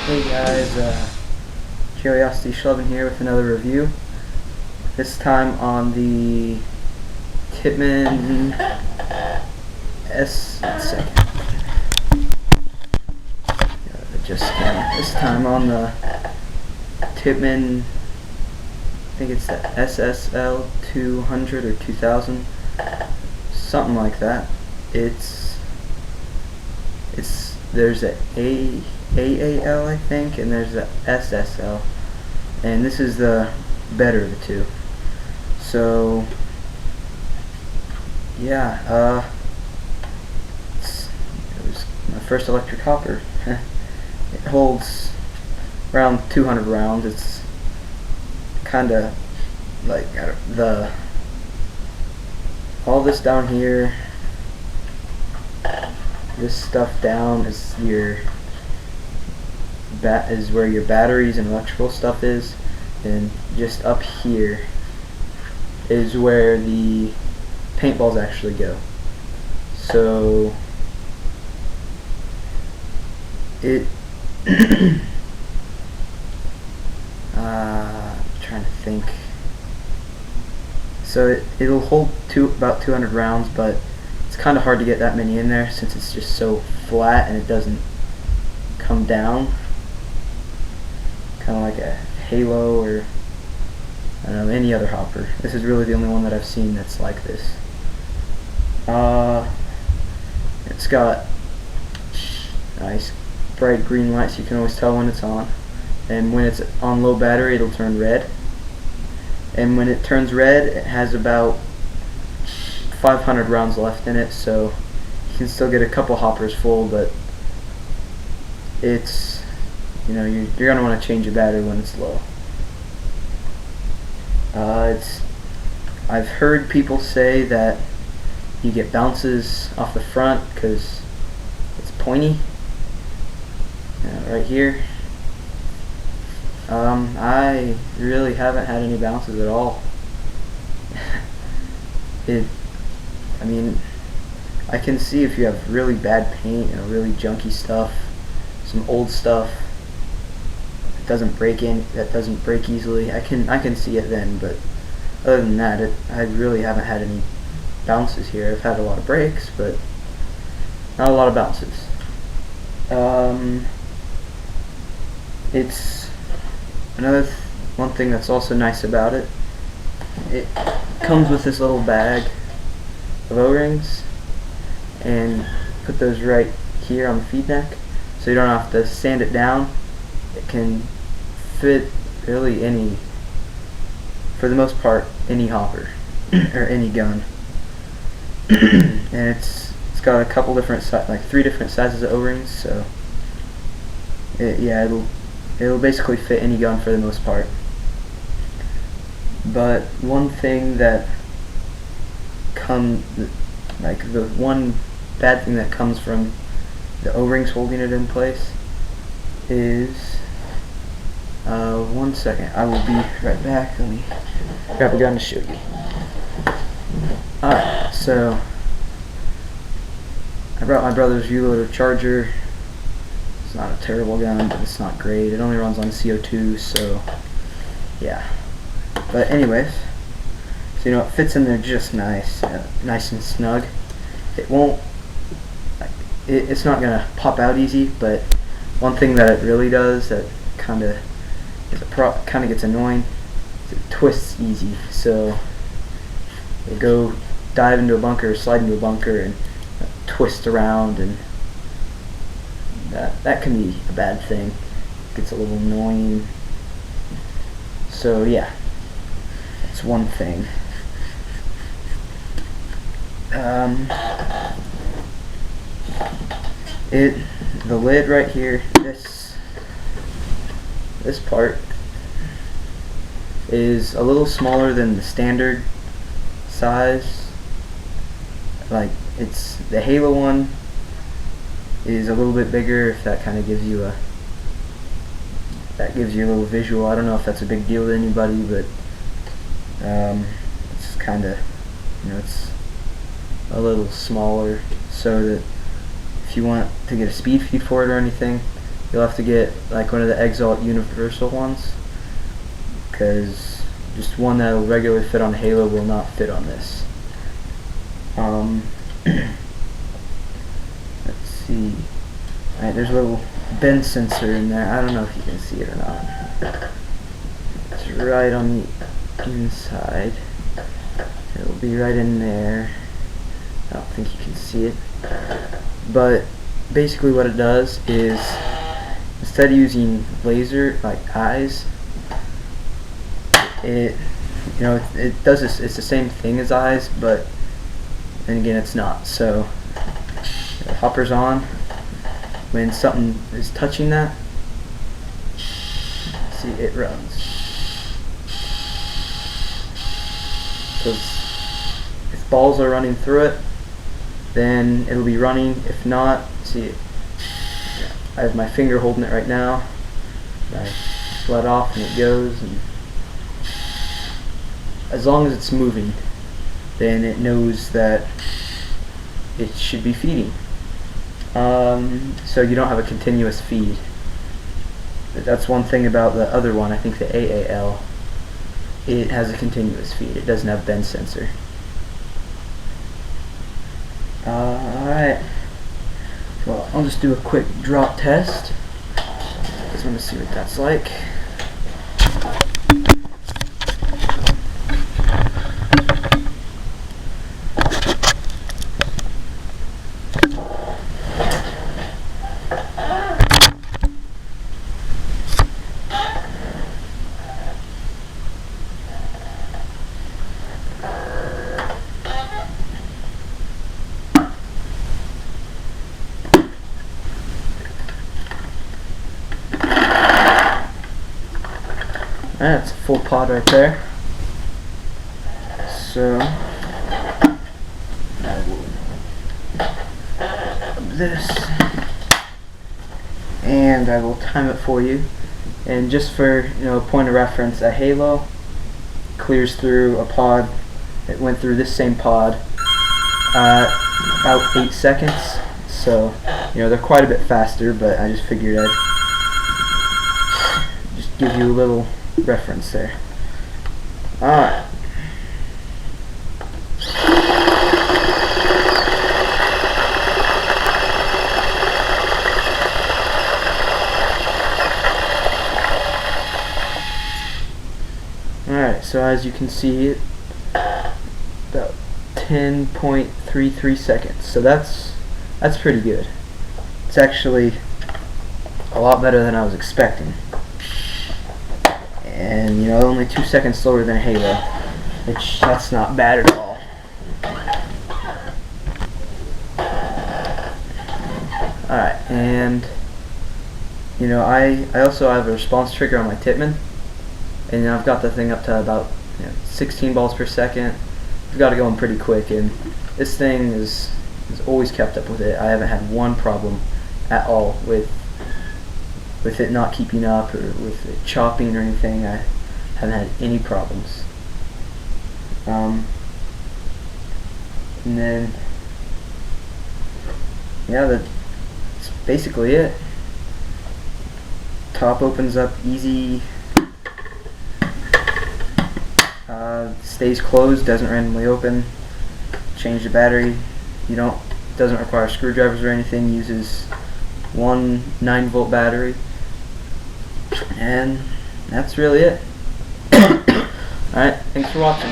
Hey guys, Curiosity Schlubin here with another review. This time on the Tippmann This time on the Tippmann, I think it's the SSL 200 or 2000, something like that. There's a AAL, I think, and there's the SSL, and this is the better of the two. So yeah, it was my first electric hopper. It holds around 200 rounds. It's kind of like all this down here. This stuff down is where your batteries and electrical stuff is, and just up here is where the paintballs actually go. So it trying to think. So it'll hold about 200 rounds, but it's kind of hard to get that many in there since it's just so flat and it doesn't come down. Kind of like a Halo or, I don't know, any other hopper. This is really the only one that I've seen that's like this. It's got nice bright green lights. You can always tell when it's on. And when it's on low battery, it'll turn red. And when it turns red, it has about 500 rounds left in it, so you can still get a couple hoppers full, but it's, you know, you're going to want to change your battery when it's low. I've heard people say that you get bounces off the front because it's pointy. Right here. I really haven't had any bounces at all. I mean, I can see if you have really bad paint, really junky stuff, some old stuff that doesn't break easily. I can see it then, but other than that, I really haven't had any bounces here. I've had a lot of breaks, but not a lot of bounces. It's one thing that's also nice about it. It comes with this little bag of O-rings, and put those right here on the feed neck, so you don't have to sand it down. It can fit really for the most part, any hopper or any gun. And it's got a couple different like 3 different sizes of O-rings, so it'll basically fit any gun for the most part. But one thing that the one bad thing that comes from the O-rings holding it in place is, one second, I will be right back. Let me grab a gun to show you. Alright, so I brought my brother's U-loader charger. It's not a terrible gun, but it's not great. It only runs on CO2, so yeah. But anyways, so it fits in there just nice and snug. It won't, it's not gonna pop out easy, but one thing that it really does that kind of gets annoying is it twists easy. So you go dive into a bunker or slide into a bunker and twist around, and that can be a bad thing. It gets a little annoying. So yeah, that's one thing. The lid right here, this part is a little smaller than the standard size. Like, the Halo one is a little bit bigger, if that kind of gives you a little visual. I don't know if that's a big deal to anybody, but it's kind of, it's a little smaller, so that if you want to get a speed feed for it or anything, you'll have to get like one of the Exalt universal ones, because just one that will regularly fit on Halo will not fit on this. Let's see. Alright, there's a little bend sensor in there. I don't know if you can see it or not. It's right on the inside. It'll be right in there. I don't think you can see it. But basically what it does is, instead of using laser like eyes, it does this. It's the same thing as eyes, but then again it's not. So the hopper's on. When something is touching that, see, it runs. So if balls are running through it, then it'll be running. If not, see, I have my finger holding it right now. I let off and it goes. And as long as it's moving, then it knows that it should be feeding. So you don't have a continuous feed. That's one thing about the other one. I think the AAL, it has a continuous feed. It doesn't have bend sensor. Alright, well, I'll just do a quick drop test. Just want to see what that's like. That's a full pod right there. So I will grab this and I will time it for you. And just for point of reference, a Halo clears through a pod. It went through this same pod about 8 seconds. So they're quite a bit faster, but I just figured I'd just give you a little reference there. Alright. Alright, so as you can see, about 10.33 seconds. So that's pretty good. It's actually a lot better than I was expecting. And only 2 seconds slower than Halo, which that's not bad at all. Alright, and I also have a response trigger on my Tippmann, and I've got the thing up to about 16 balls per second. I've got it going pretty quick, and this thing is always kept up with it. I haven't had one problem at all with it not keeping up or with it chopping or anything. I haven't had any problems. And then that's basically it. Top opens up easy, stays closed, doesn't randomly open. Change the battery. Doesn't require screwdrivers or anything. Uses one 9-volt battery. And that's really it. Alright, thanks for watching.